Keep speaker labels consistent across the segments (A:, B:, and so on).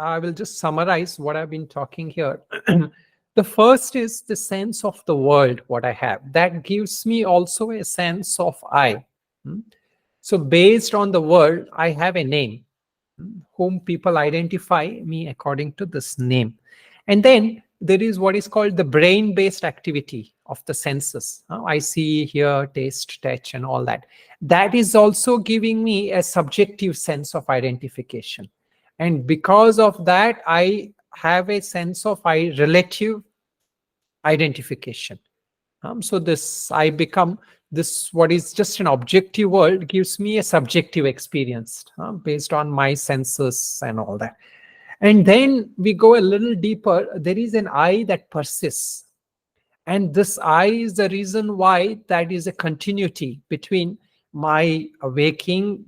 A: I will just summarize what I've been talking here. The first is the sense of the world, what I have. That gives me also a sense of I. Hmm? So based on the world, I have a name, whom people identify me according to this name. And then there is what is called the brain-based activity of the senses. I see, hear, taste, touch, and all that. That is also giving me a subjective sense of identification. And because of that, I have a sense of relative identification. So this, I become this, what is just an objective world gives me a subjective experience based on my senses and all that. And then we go a little deeper. There is an I that persists. And this I is the reason why that is a continuity between my waking,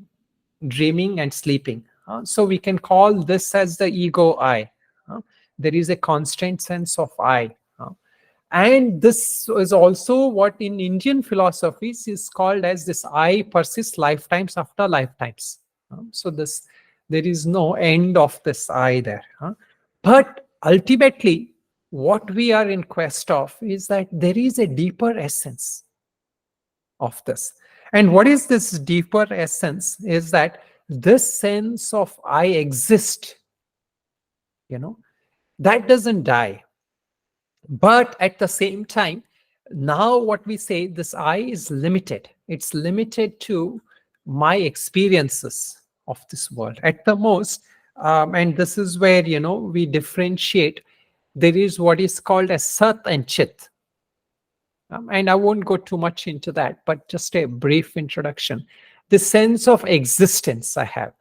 A: dreaming, and sleeping. So we can call this as the ego I. There is a constant sense of I. And this is also what in Indian philosophies is called as this I persists lifetimes after lifetimes. So this, there is no end of this I there. But ultimately, what we are in quest of is that there is a deeper essence of this. And what is this deeper essence is that this sense of I exist, that doesn't die. But at the same time, now what we say, this I is limited. It's limited to my experiences of this world at the most. And this is where, we differentiate. There is what is called as Sat and Chit. And I won't go too much into that, but just a brief introduction. The sense of existence I have.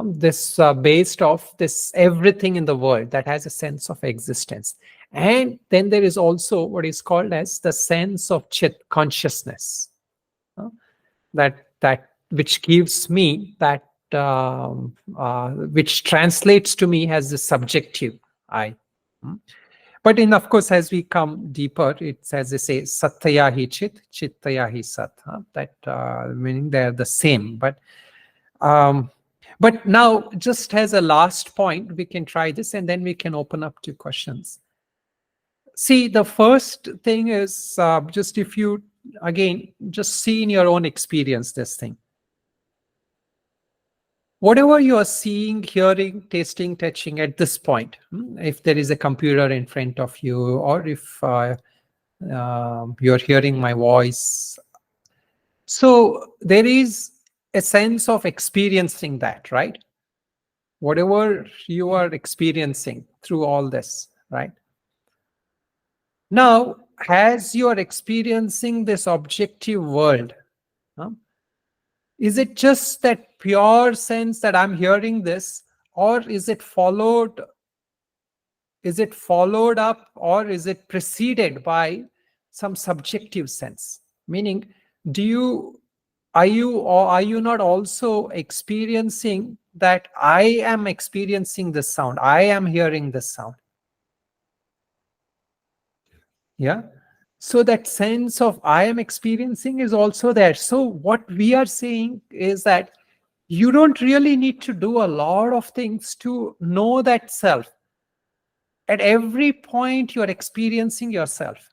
A: This based off this everything in the world that has a sense of existence. And then there is also what is called as the sense of Chit, consciousness, that which gives me that, which translates to me as the subjective I. But of course, as we come deeper, it's as they say, Sattaya hi Chit, Chittaya hi Sat. That meaning they're the same. But now, just as a last point, we can try this and then we can open up to questions. See, the first thing is just if you, again, just see in your own experience this thing. Whatever you are seeing, hearing, tasting, touching at this point, if there is a computer in front of you, or if you're hearing my voice, so there is a sense of experiencing that, right? Whatever you are experiencing through all this, right? Now, as you are experiencing this objective world, is it just that pure sense that I'm hearing this, or is it followed up, or is it preceded by some subjective sense? Meaning, are you not also experiencing that I am experiencing this sound, I am hearing this sound? Yeah. So that sense of I am experiencing is also there. So what we are saying is that you don't really need to do a lot of things to know that self. At every point, you're experiencing yourself.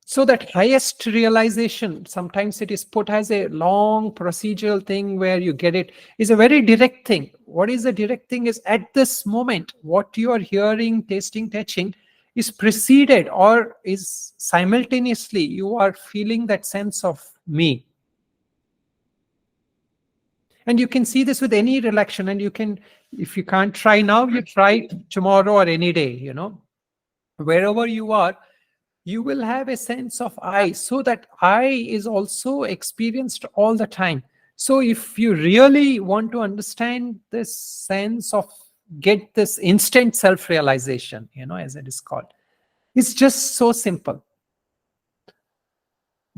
A: So that highest realization, sometimes it is put as a long procedural thing where you get it, is a very direct thing. What is the direct thing is at this moment, what you are hearing, tasting, touching is preceded or is simultaneously, you are feeling that sense of me. And you can see this with any relaxation, and you can, if you can't try now, you try tomorrow or any day, wherever you are, you will have a sense of I, so that I is also experienced all the time. So if you really want to understand this sense of, get this instant self-realization, as it is called, it's just so simple.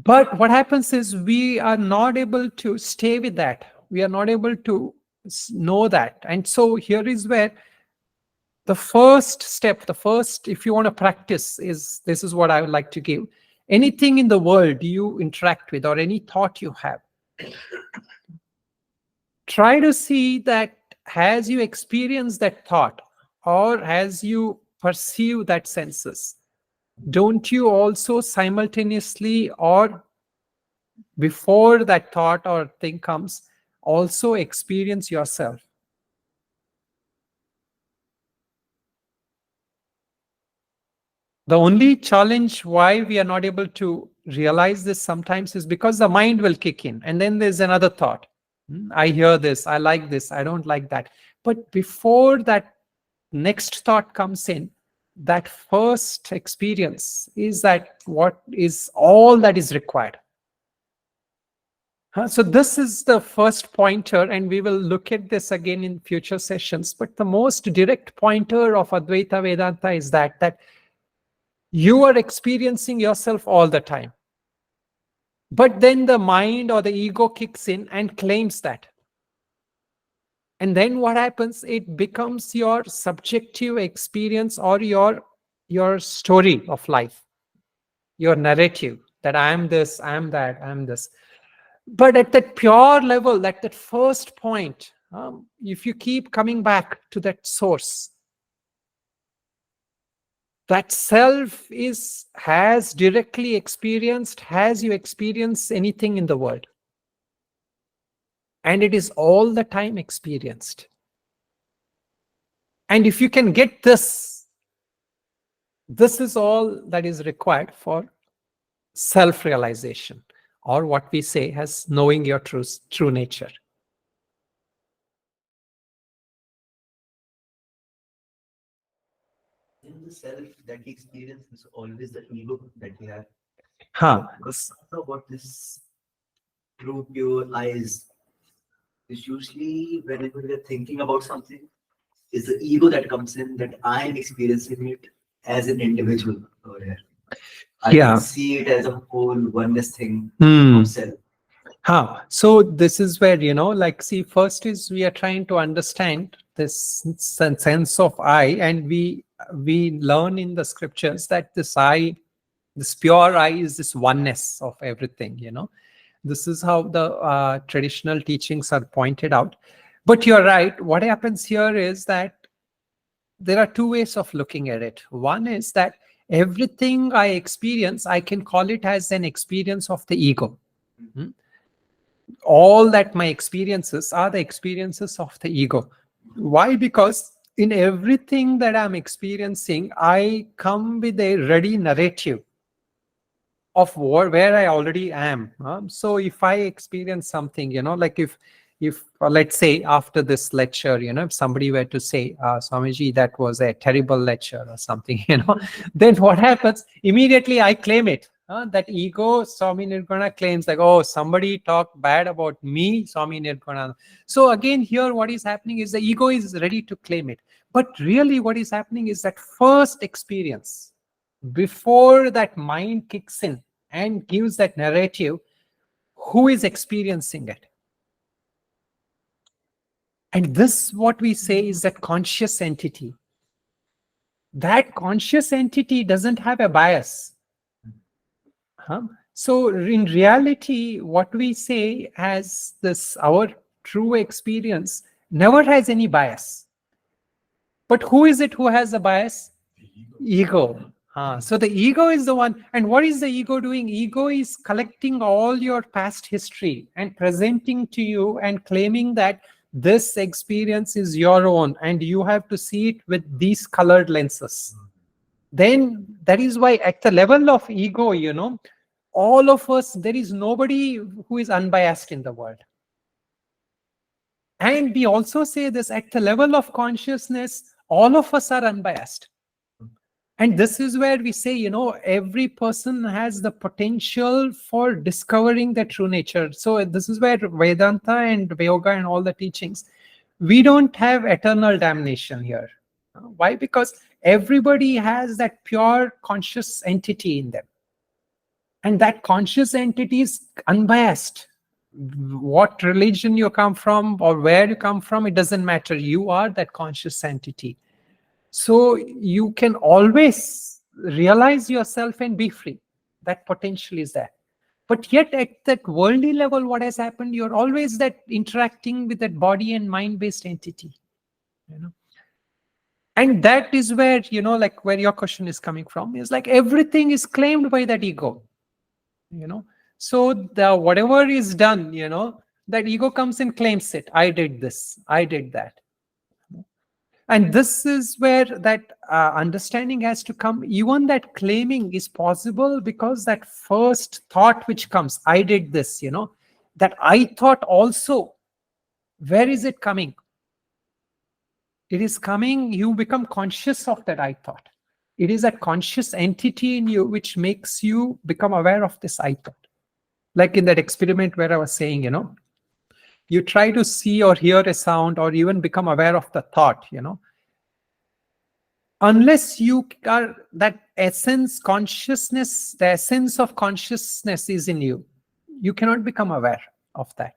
A: But what happens is we are not able to stay with that. We are not able to know that. And so here is where the first step, if you want to practice, is this is what I would like to give. Anything in the world you interact with or any thought you have, try to see that as you experience that thought or as you perceive that senses, don't you also simultaneously or before that thought or thing comes also experience yourself? The only challenge why we are not able to realize this sometimes is because the mind will kick in and then there's another thought. I hear this, I like this, I don't like that. But before that next thought comes in, that first experience is that what is all that is required. So this is the first pointer, and we will look at this again in future sessions. But the most direct pointer of Advaita Vedanta is that you are experiencing yourself all the time. But then the mind or the ego kicks in and claims that. And then what happens? It becomes your subjective experience or your story of life, your narrative that I am this, I am that, I am this. But at that pure level, at that first point, if you keep coming back to that source, that self has directly experienced, has you experience anything in the world. And it is all the time experienced. And if you can get this is all that is required for self-realization, or what we say as knowing your true nature.
B: In the self that we experience is always the ego that we have. Because what this true pure eyes is usually whenever we are thinking about something, is the ego that comes in that I am experiencing it as an individual over here. I can see it as a whole oneness thing of self.
A: So this is where, see, first is we are trying to understand this sense of I, and we learn in the scriptures that this I, this pure I, is this oneness of everything, This is how the traditional teachings are pointed out. But you're right. What happens here is that there are two ways of looking at it. One is that everything I experience, I can call it as an experience of the ego. All that my experiences are the experiences of the ego. Why? Because in everything that I'm experiencing, I come with a ready narrative of where I already am. So if I experience something, like if let's say after this lecture, if somebody were to say, Swamiji, that was a terrible lecture or something, then what happens? Immediately I claim it. That ego, Swami Nirguna, claims like, oh, somebody talked bad about me, Swami Nirguna. So again, here what is happening is the ego is ready to claim it. But really what is happening is that first experience, before that mind kicks in and gives that narrative, who is experiencing it? And this, what we say, is that conscious entity. That conscious entity doesn't have a bias. So in reality, what we say as this, our true experience, never has any bias. But who is it who has a bias? Ego. So the ego is the one. And what is the ego doing? Ego is collecting all your past history and presenting to you and claiming that this experience is your own and you have to see it with these colored lenses. Then that is why at the level of ego, all of us, there is nobody who is unbiased in the world. And we also say this, at the level of consciousness, all of us are unbiased. And this is where we say, every person has the potential for discovering their true nature. So this is where Vedanta and Yoga and all the teachings, we don't have eternal damnation here. Why? Because everybody has that pure conscious entity in them. And that conscious entity is unbiased. What religion you come from or where you come from, it doesn't matter. You are that conscious entity. So you can always realize yourself and be free. That potential is there. But yet at that worldly level, what has happened? You're always that interacting with that body and mind-based entity. And that is where, like where your question is coming from, is like everything is claimed by that ego. So the whatever is done, that ego comes and claims it. I did this, I did that. And this is where that understanding has to come. Even that claiming is possible because that first thought which comes, I did this, that I thought also, where is it coming? It is coming, you become conscious of that I thought. It is that conscious entity in you which makes you become aware of this I thought. Like in that experiment where I was saying, you try to see or hear a sound or even become aware of the thought, unless you are that essence consciousness, the essence of consciousness is in you, you cannot become aware of that.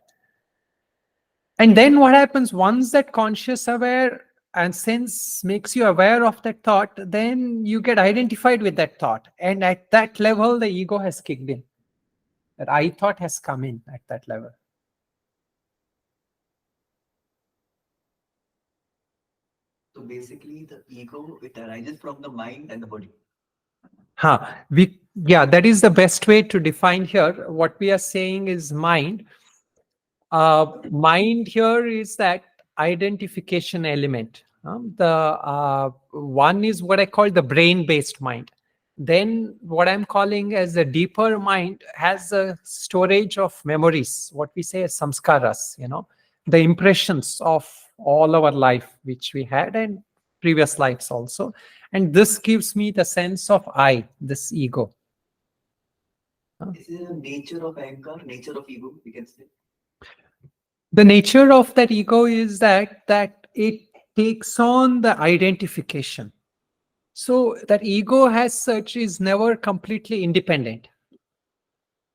A: And then what happens once that conscious aware and sense makes you aware of that thought, then you get identified with that thought. And at that level, the ego has kicked in. That I thought has come in at that level.
B: So basically, the ego, it arises from the mind and the body.
A: That is the best way to define here. What we are saying is mind. Mind here is that identification element. The one is what I call the brain-based mind. Then what I'm calling as the deeper mind has a storage of memories, what we say as samskaras, the impressions of all our life which we had and previous lives also. And this gives me the sense of I, this ego.
B: This is the nature of anger, nature of ego, we can say.
A: The nature of that ego is that it takes on the identification. So that ego as such is never completely independent.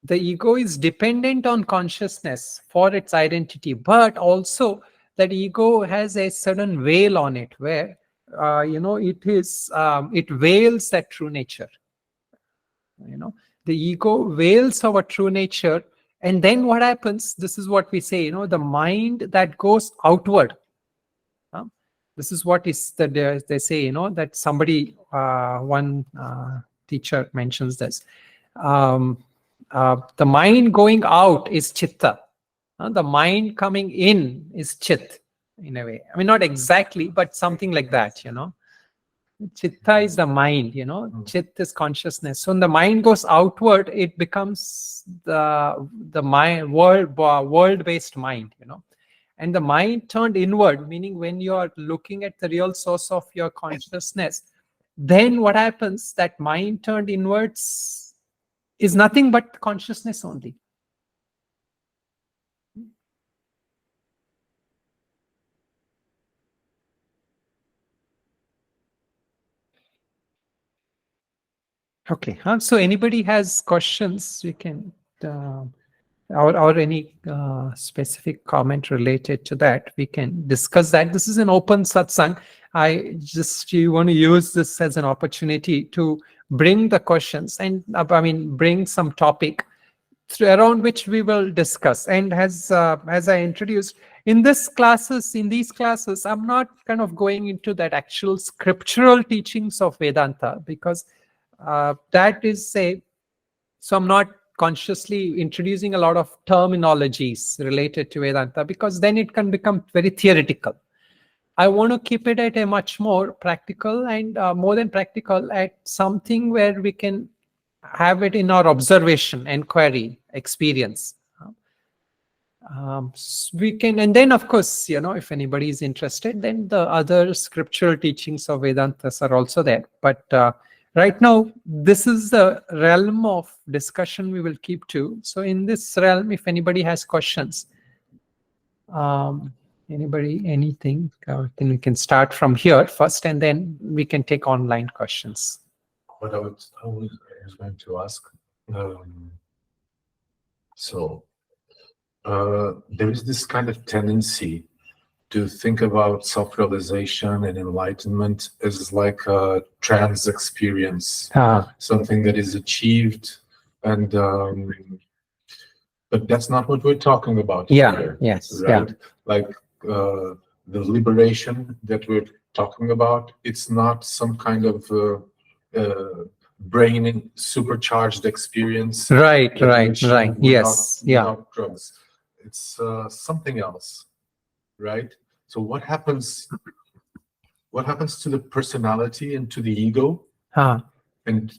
A: The ego is dependent on consciousness for its identity, but also that ego has a certain veil on it where, it veils that true nature. The ego veils our true nature. And then what happens? This is what we say, the mind that goes outward. This is what is that they say, that somebody, one teacher mentions this. The mind going out is chitta. The mind coming in is chit, in a way. I mean, not exactly, but something like that, Chitta is the mind, Chit is consciousness. So when the mind goes outward, it becomes the mind, world-based mind, And the mind turned inward, meaning when you are looking at the real source of your consciousness, then what happens? That mind turned inwards is nothing but consciousness only. Okay. So anybody has questions, we can, or any specific comment related to that, we can discuss that. This is an open satsang. You want to use this as an opportunity to bring the questions and bring some topic around which we will discuss. And as I introduced, in these classes, I'm not kind of going into that actual scriptural teachings of Vedanta, because that is so I'm not consciously introducing a lot of terminologies related to Vedanta, because then it can become very theoretical. I want to keep it at a much more practical and more than practical, at something where we can have it in our observation, inquiry, experience. We can, and then of course, if anybody is interested, then the other scriptural teachings of Vedantas are also there. But right now, this is the realm of discussion we will keep to. So in this realm, if anybody has questions, anything, then we can start from here first, and then we can take online questions.
C: What I was going to ask, there is this kind of tendency to think about self-realization and enlightenment as like a trans experience, something that is achieved and But that's not what we're talking about
A: Yeah,
C: here.
A: yes,
C: Right? Like the liberation that we're talking about, it's not some kind of brain supercharged experience.
A: Right,
C: that we
A: right,
C: achieve
A: right. Yes,
C: without drugs. It's something else, right? So what happens to the personality and to the ego and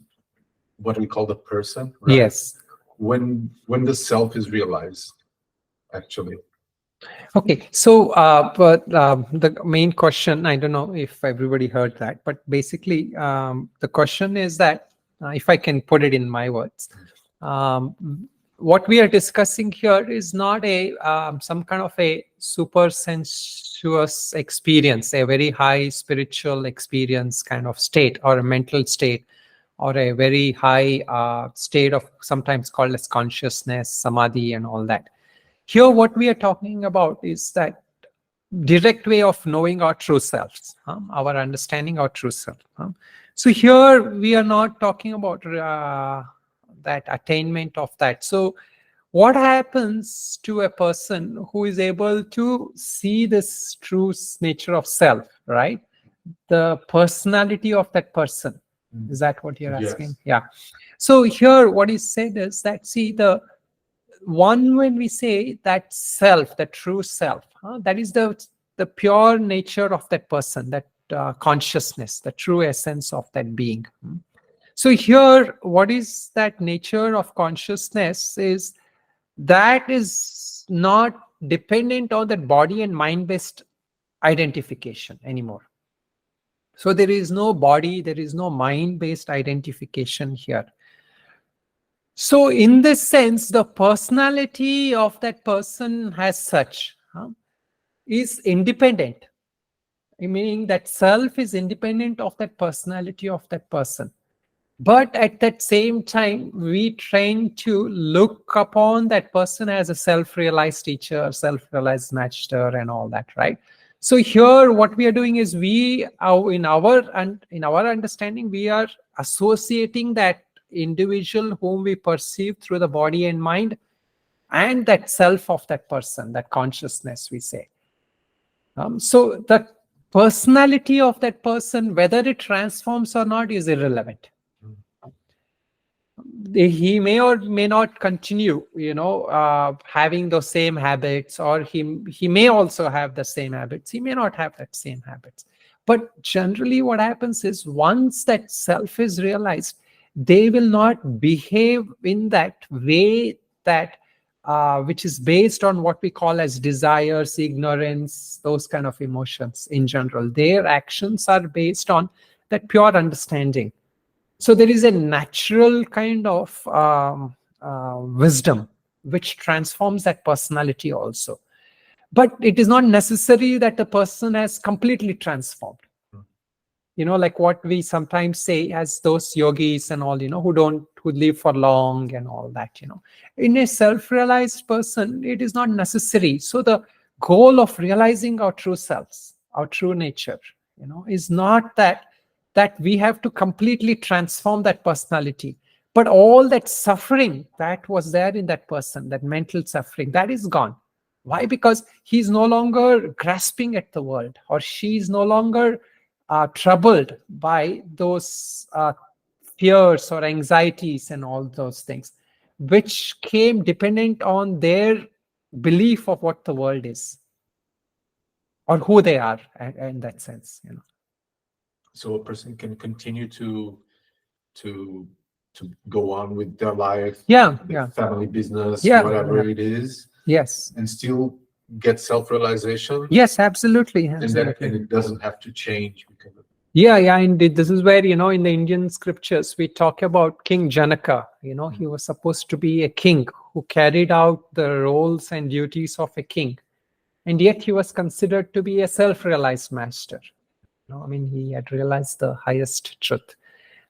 C: what we call the person, right?
A: Yes.
C: When the self is realized, actually.
A: Okay, so but the main question, I don't know if everybody heard that, but basically the question is that, if I can put it in my words, what we are discussing here is not a some kind of a super sensuous experience, a very high spiritual experience kind of state, or a mental state, or a very high state of sometimes called as consciousness, samadhi, and all that. Here, what we are talking about is that direct way of knowing our true selves, our understanding our true self. So here we are not talking about that attainment of that. So what happens to a person who is able to see this true nature of self, right? The personality of that person. Is that what you're asking?
C: Yes.
A: Yeah. So here what is said is that, see, the one, when we say that self, the true self, that is the pure nature of that person, that consciousness, the true essence of that being. So here, what is that nature of consciousness is that is not dependent on that body and mind-based identification anymore. So there is no body, there is no mind-based identification here. So in this sense, the personality of that person as such is independent, meaning that self is independent of that personality of that person. But at that same time, we train to look upon that person as a self-realized teacher, self-realized master, and all that, right? So here, what we are doing is in our understanding, we are associating that individual whom we perceive through the body and mind, and that self of that person, that consciousness, we say. So the personality of that person, whether it transforms or not, is irrelevant. He may or may not continue, having those same habits, or he may also have the same habits. He may not have that same habits. But generally what happens is, once that self is realized, they will not behave in that way that which is based on what we call as desires, ignorance, those kind of emotions in general. Their actions are based on that pure understanding. So there is a natural kind of wisdom which transforms that personality also. But it is not necessary that the person has completely transformed. Like what we sometimes say as those yogis and all, who live for long and all that, In a self-realized person, it is not necessary. So the goal of realizing our true selves, our true nature, is not that we have to completely transform that personality, but all that suffering that was there in that person, that mental suffering, that is gone. Why? Because he's no longer grasping at the world, or she is no longer troubled by those fears or anxieties and all those things, which came dependent on their belief of what the world is, or who they are in that sense.
C: So a person can continue to go on with their life, family, business, whatever it is,
A: yes,
C: and still get self-realization.
A: Yes, absolutely.
C: And it doesn't have to change because of
A: Indeed. This is where, in the Indian scriptures, we talk about King Janaka. He was supposed to be a king who carried out the roles and duties of a king. And yet he was considered to be a self-realized master. He had realized the highest truth.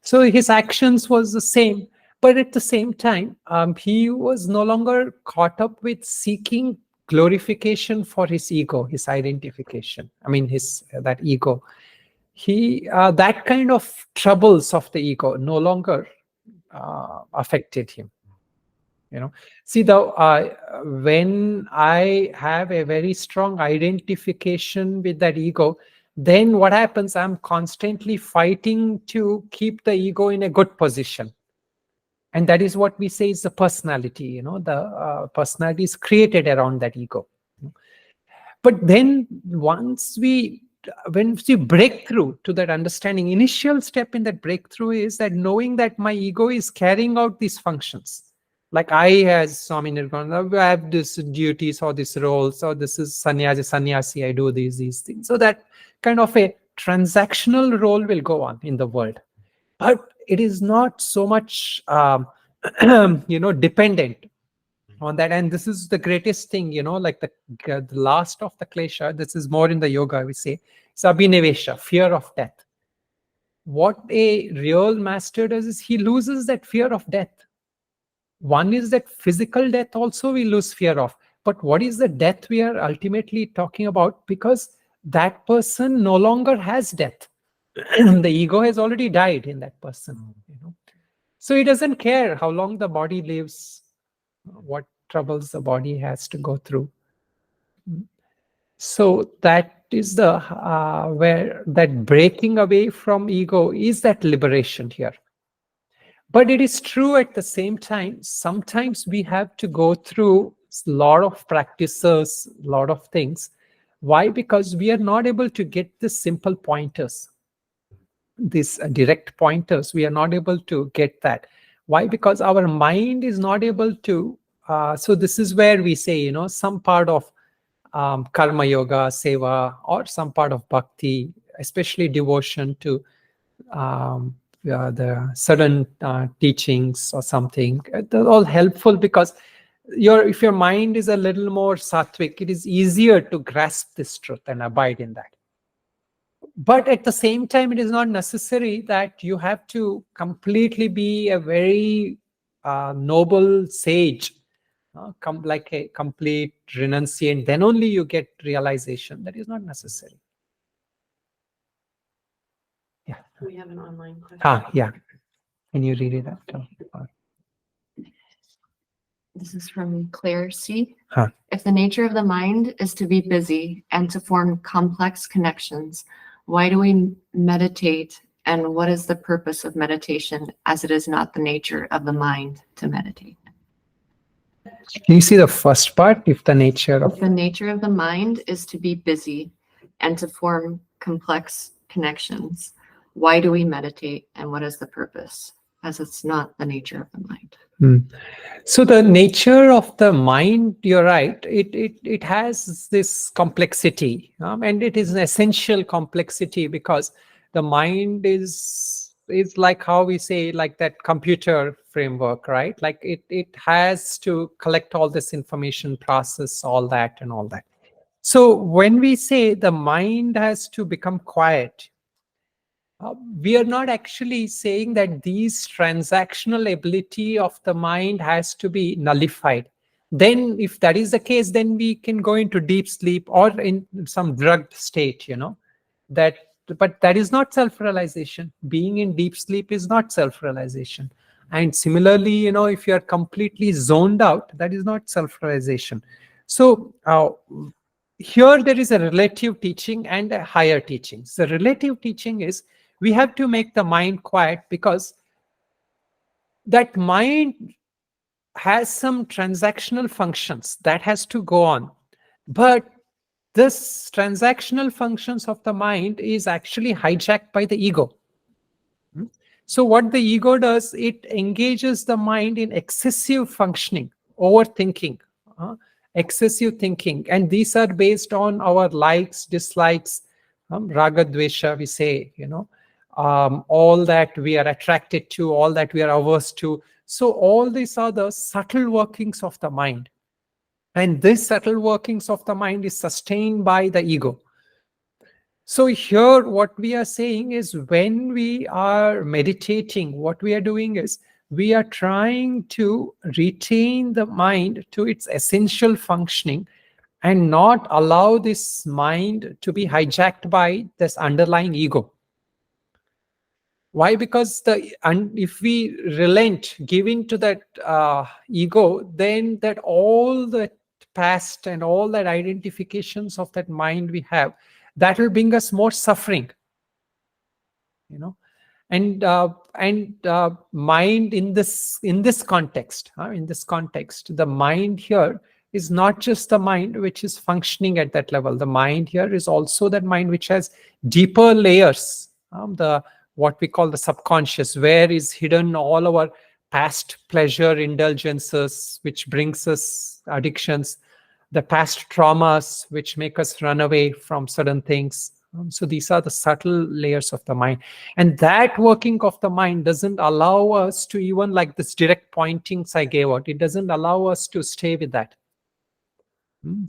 A: So his actions was the same. But at the same time, he was no longer caught up with seeking glorification for his ego, his identification. That ego. That kind of troubles of the ego no longer affected him. See, when I have a very strong identification with that ego, then what happens? I'm constantly fighting to keep the ego in a good position. And that is what we say is the personality. The personality is created around that ego. But then when we break through to that understanding, initial step in that breakthrough is that knowing that my ego is carrying out these functions. Like I, as Swami Nirvana, I have these duties or these roles, or this is sannyasi, I do these things. So that kind of a transactional role will go on in the world. But it is not so much, dependent on that. And this is the greatest thing, like the last of the klesha. This is more in the yoga, we say, it's abhinivesha, fear of death. What a real master does is he loses that fear of death. One is that physical death also we lose fear of. But what is the death we are ultimately talking about? Because that person no longer has death. The ego has already died in that person. So he doesn't care how long the body lives, what troubles the body has to go through. So that is the where that breaking away from ego is that liberation here. But it is true at the same time, sometimes we have to go through a lot of practices, a lot of things. Why? Because we are not able to get the simple pointers, these direct pointers. We are not able to get that. Why? Because our mind is not able to. So this is where we say, some part of karma yoga, seva, or some part of bhakti, especially devotion to the certain teachings or something. They're all helpful because if your mind is a little more sattvic, it is easier to grasp this truth and abide in that. But at the same time, it is not necessary that you have to completely be a very noble sage, like a complete renunciant. Then only you get realization. That is not necessary. Yeah.
D: We have an online question.
A: Yeah. Can you read it out?
D: This is from Claire C.
A: Huh.
D: If the nature of the mind is to be busy and to form complex connections, why do we meditate, and what is the purpose of meditation, as it is not the nature of the mind to meditate?
A: Can you see the first part? If the nature of
D: If the nature of the mind is to be busy and to form complex connections, why do we meditate, and what is the purpose, as it's not the nature of the mind?
A: So the nature of the mind, you're right, it has this complexity, and it is an essential complexity, because the mind is like how we say, like that computer framework, right? Like it has to collect all this information, process all that and all that. So when we say the mind has to become quiet, we are not actually saying that these transactional ability of the mind has to be nullified. Then if that is the case, then we can go into deep sleep or in some drugged state, but that is not self-realization. Being in deep sleep is not self-realization. And similarly, if you are completely zoned out, that is not self-realization. So here there is a relative teaching and a higher teaching. So relative teaching is we have to make the mind quiet, because that mind has some transactional functions that has to go on. But this transactional functions of the mind is actually hijacked by the ego. So what the ego does, it engages the mind in excessive functioning, overthinking, excessive thinking. And these are based on our likes, dislikes, raga, dvesha, we say, all that we are attracted to, all that we are averse to. So all these are the subtle workings of the mind. And this subtle workings of the mind is sustained by the ego. So here what we are saying is, when we are meditating, what we are doing is we are trying to retain the mind to its essential functioning and not allow this mind to be hijacked by this underlying ego. Why? Because if we relent, giving to that ego, then that all the past and all that identifications of that mind we have, that will bring us more suffering. And mind in this context, the mind here is not just the mind which is functioning at that level. The mind here is also that mind which has deeper layers, the what we call the subconscious, where is hidden all our past pleasure indulgences, which brings us addictions, the past traumas which make us run away from certain things. So these are the subtle layers of the mind, and that working of the mind doesn't allow us to, even like this direct pointings I gave out, it doesn't allow us to stay with that.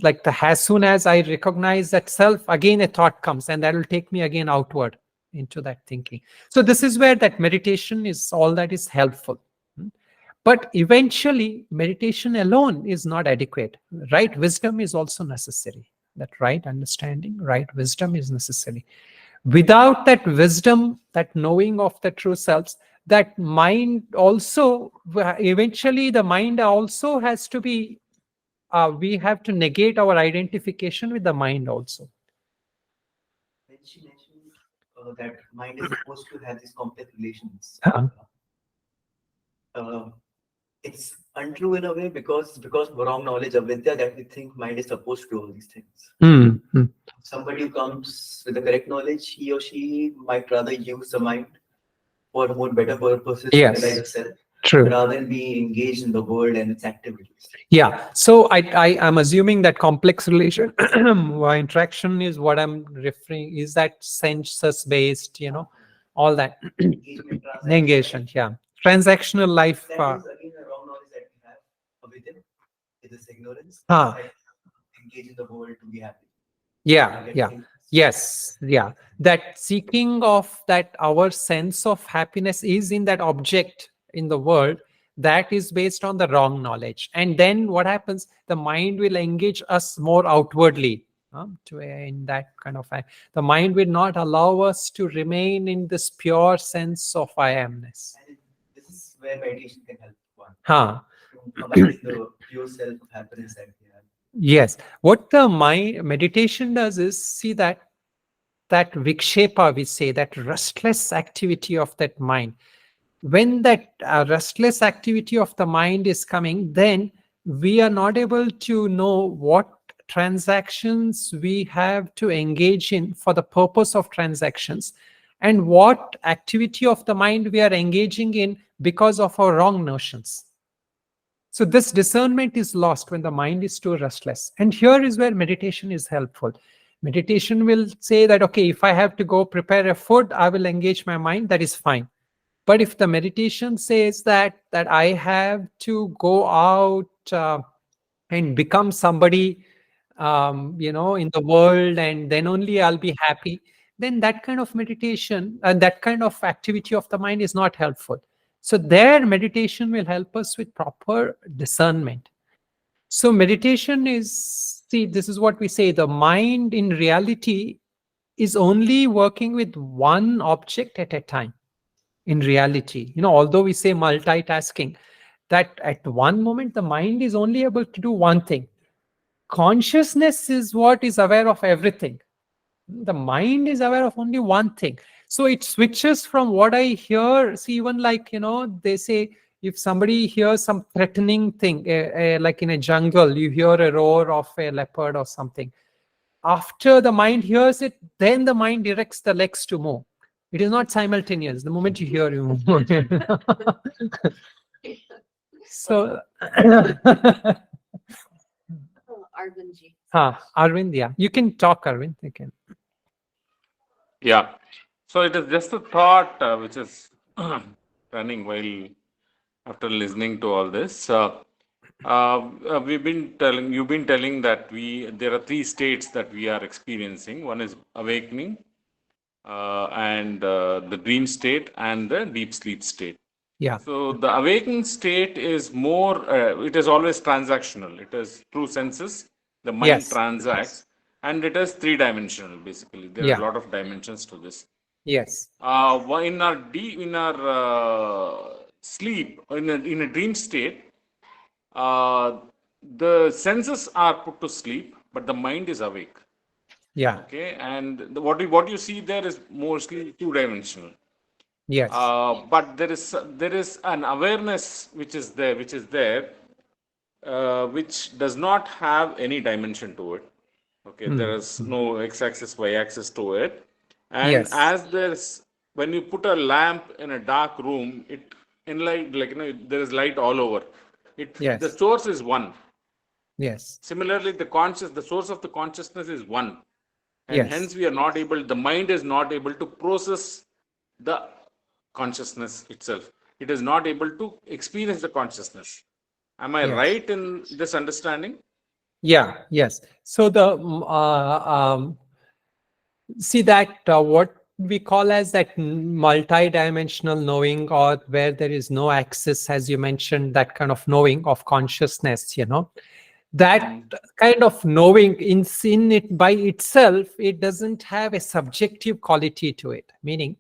A: Like as soon as I recognize that self, again a thought comes, and that will take me again outward into that thinking. So this is where that meditation is all that is helpful. But eventually, meditation alone is not adequate. Right wisdom is also necessary. That right understanding, right wisdom is necessary. Without that wisdom, that knowing of the true selves, that mind also, eventually the mind also has to be, we have to negate our identification with the mind also.
B: When she mentioned that mind is supposed to have these complex relations, it's untrue in a way because of wrong knowledge of Vidya that we think mind is supposed to do all these things. Somebody who comes with the correct knowledge, he or she might rather use the mind for more better purposes to realize itself,
A: True.
B: rather than be engaged in the world and its activities.
A: Yeah. So I am assuming that complex relation interaction is what I'm referring, is that senses based, all that
B: Engagement,
A: engagement. Yeah. Transactional life.
B: That is again a wrong knowledge that we have within. It is ignorance.
A: Huh.
B: That engage in the world to be happy.
A: Yeah. Yes. Yeah. That seeking of that our sense of happiness is in that object in the world, that is based on the wrong knowledge. And then what happens? The mind will engage us more outwardly. In that kind of the mind will not allow us to remain in this pure sense of I amness.
B: And this is where meditation can help one.
A: To
B: come back to the pure self of happiness that we have.
A: Yes. What the mind meditation does is see that vikshepa, we say, that restless activity of that mind. When that restless activity of the mind is coming, then we are not able to know what transactions we have to engage in for the purpose of transactions, and what activity of the mind we are engaging in because of our wrong notions. So this discernment is lost when the mind is too restless. And here is where meditation is helpful. Meditation will say that, okay, if I have to go prepare a food, I will engage my mind, that is fine. But if the meditation says that I have to go out and become somebody, in the world, and then only I'll be happy, then that kind of meditation and that kind of activity of the mind is not helpful. So there, meditation will help us with proper discernment. So meditation is, see, this is what we say, the mind in reality is only working with one object at a time. In reality, although we say multitasking, that at one moment the mind is only able to do one thing. Consciousness is what is aware of everything. The mind is aware of only one thing. So it switches from what I hear. See, even like, they say, if somebody hears some threatening thing, like in a jungle, you hear a roar of a leopard or something. After the mind hears it, then the mind directs the legs to move. It is not simultaneous. The moment you hear, you move. So,
D: Arvindji.
A: Arvind, yeah. You can talk, Arvind. You can.
E: Yeah. So it is just a thought which is running while after listening to all this. You've been telling that there are three states that we are experiencing. One is awakening, and the dream state, and the deep sleep state.
A: Yeah.
E: So the awakening state is more, it is always transactional. It is through senses, the mind transacts, and it is three-dimensional basically. There are a lot of dimensions to this.
A: Yes.
E: In our sleep, in a dream state, the senses are put to sleep, but the mind is awake.
A: Yeah.
E: Okay, and what you see there is mostly two-dimensional.
A: Yes.
E: But there is an awareness which is there, which does not have any dimension to it. Okay, there is no x-axis, y-axis to it. And
A: Yes.
E: as there's when you put a lamp in a dark room, it in light, like there is light all over. The
A: Yes.
E: source is one.
A: Yes.
E: Similarly, the source of the consciousness is one, and
A: Yes.
E: hence the mind is not able to process the consciousness itself. It is not able to experience the consciousness. Am I
A: Yes.
E: right in this understanding?
A: Yeah. Yes. So the see that what we call as that multi-dimensional knowing, or where there is no axis, as you mentioned, that kind of knowing of consciousness, that kind of knowing in it by itself, it doesn't have a subjective quality to it, meaning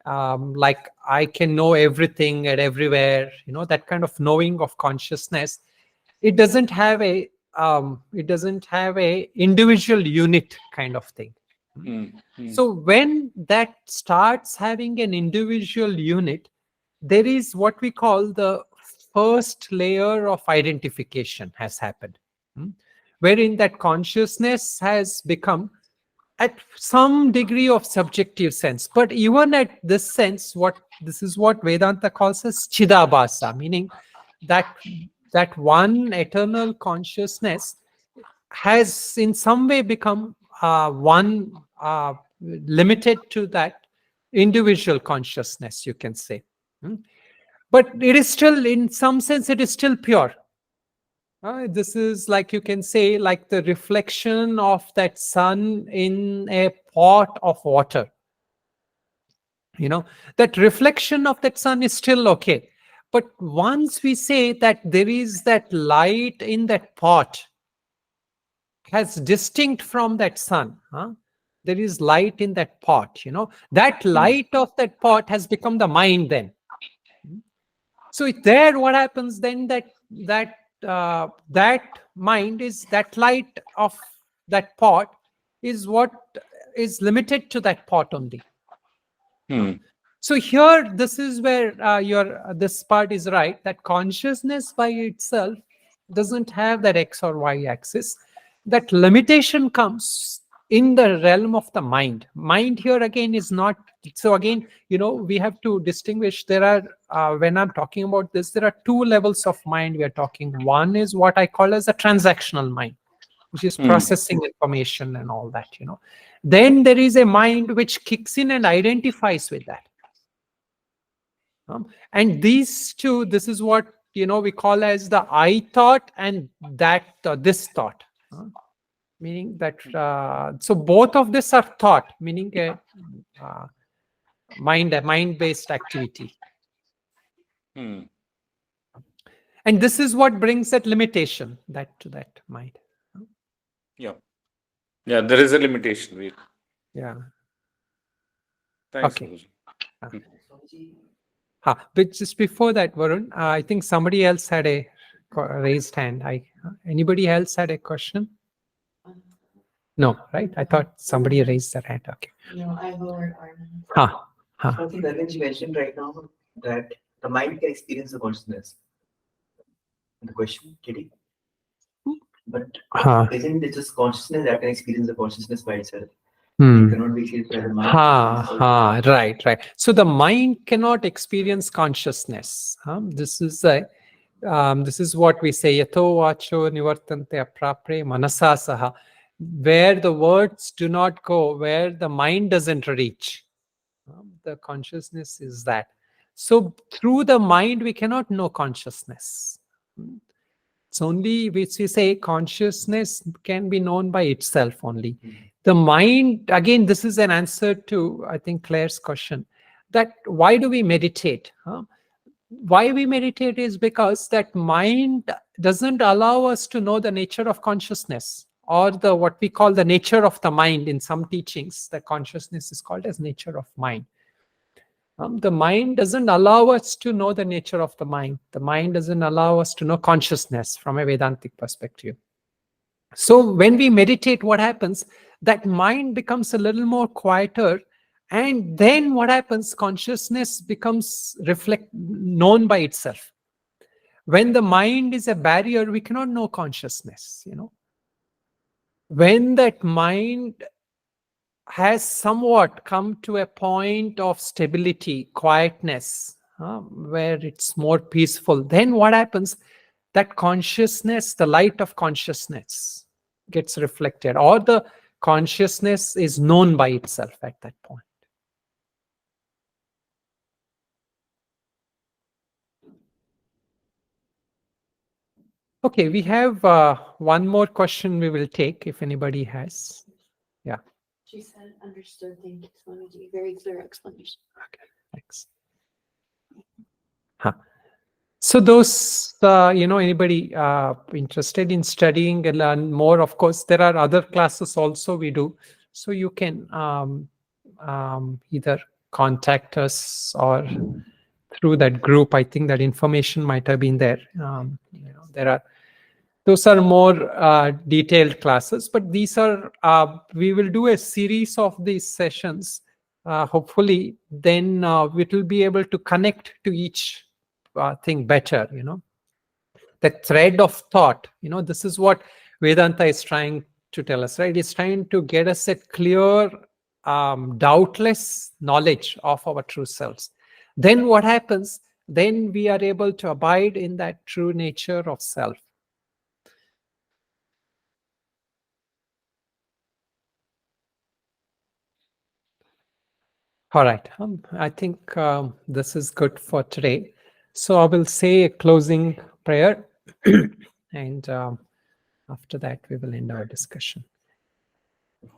A: like I can know everything and everywhere, that kind of knowing of consciousness, it doesn't have a individual unit kind of thing. So when that starts having an individual unit, there is what we call the first layer of identification has happened, wherein that consciousness has become at some degree of subjective sense. But even at this sense, this is what Vedanta calls as chidabhasa, meaning that that one eternal consciousness has in some way become one limited to that individual consciousness, you can say. But it is still, in some sense, it is still pure. This is, like you can say, like the reflection of that sun in a pot of water. That reflection of that sun is still okay. But once we say that there is that light in that pot, has distinct from that sun, there is light in that pot, that light of that pot has become the mind then. So there, what happens then, that mind is that light of that pot is what is limited to that pot only. So here, this is where this part is right, that consciousness by itself doesn't have that x or y axis. That limitation comes in the realm of the mind. Mind here again is not. So again, we have to distinguish. There are, when I'm talking about this, there are two levels of mind we are talking. One is what I call as a transactional mind, which is processing information and all that. Then there is a mind which kicks in and identifies with that. And these two, this is what we call as the I thought and that this thought, meaning that so both of this are thought, meaning a mind-based activity. And this is what brings that limitation to that mind.
E: Yeah, there is a limitation.
A: Yeah.
E: Thanks,
A: Okay.
E: Guruji.
A: But just before that, Varun, I think somebody else had a raised hand. Anybody else had a question? No, right? I thought somebody raised their hand. Okay.
B: No, I heard Arnand. I think Arvind mentioned right now that the mind can experience the consciousness. The question, Kitty? But isn't it just consciousness that can experience the consciousness by itself? It cannot be experienced by the mind.
A: Right. So the mind cannot experience consciousness. This is what we say, yato vacho nivartante aprapre manasa saha, where the words do not go, where the mind doesn't reach. The consciousness is that. So through the mind, we cannot know consciousness. It's only, which we say, consciousness can be known by itself only. The mind, again, this is an answer to, I think, Claire's question, that why do we meditate? Why we meditate is because that mind doesn't allow us to know the nature of consciousness. or the what we call the nature of the mind. In some teachings, the consciousness is called as nature of mind. The mind doesn't allow us to know the nature of the mind. The mind doesn't allow us to know consciousness from a Vedantic perspective. So when we meditate, what happens? That mind becomes a little more quieter, and then what happens? Consciousness becomes known by itself. When the mind is a barrier, we cannot know consciousness. When that mind has somewhat come to a point of stability, quietness, where it's more peaceful, then what happens? That consciousness, the light of consciousness, gets reflected, or the consciousness is known by itself at that point. Okay, we have one more question we will take if anybody has. Yeah.
D: She said, understood. Thank you, Swamiji. Very clear explanation.
A: Okay, thanks. So those, anybody interested in studying and learn more, of course, there are other classes also we do. So you can either contact us or through that group. I think that information might have been there. Those are more detailed classes, but these are, we will do a series of these sessions. Hopefully, then we will be able to connect to each thing better, the thread of thought. This is what Vedanta is trying to tell us, right? It's trying to get us a clear, doubtless knowledge of our true selves. Then what happens? Then we are able to abide in that true nature of self. All right. I think this is good for today. So I will say a closing prayer, and after that we will end our discussion.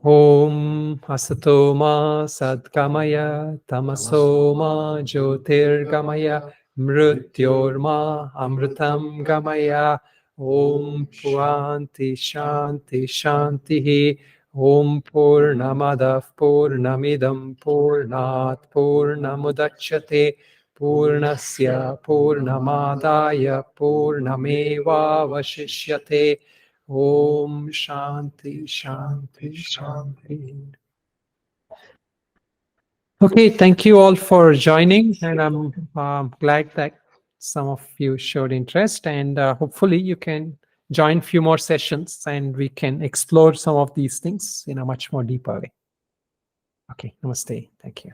A: Om Asato Ma Sadgamaya Tamaso Ma Jyotirgamaya Mrityorma Amritam Gamaya. Om Shanti Shanti Shanti. Om Purnamadav Purnamidam Purnat Purnamudachyate Purnasya Purnamadaya Purnameva Vashishyate. Om Shanti Shanti Shanti. Okay, thank you all for joining, and I'm glad that some of you showed interest, and hopefully you can join few more sessions and we can explore some of these things in a much more deeper way. Okay, namaste. Thank you.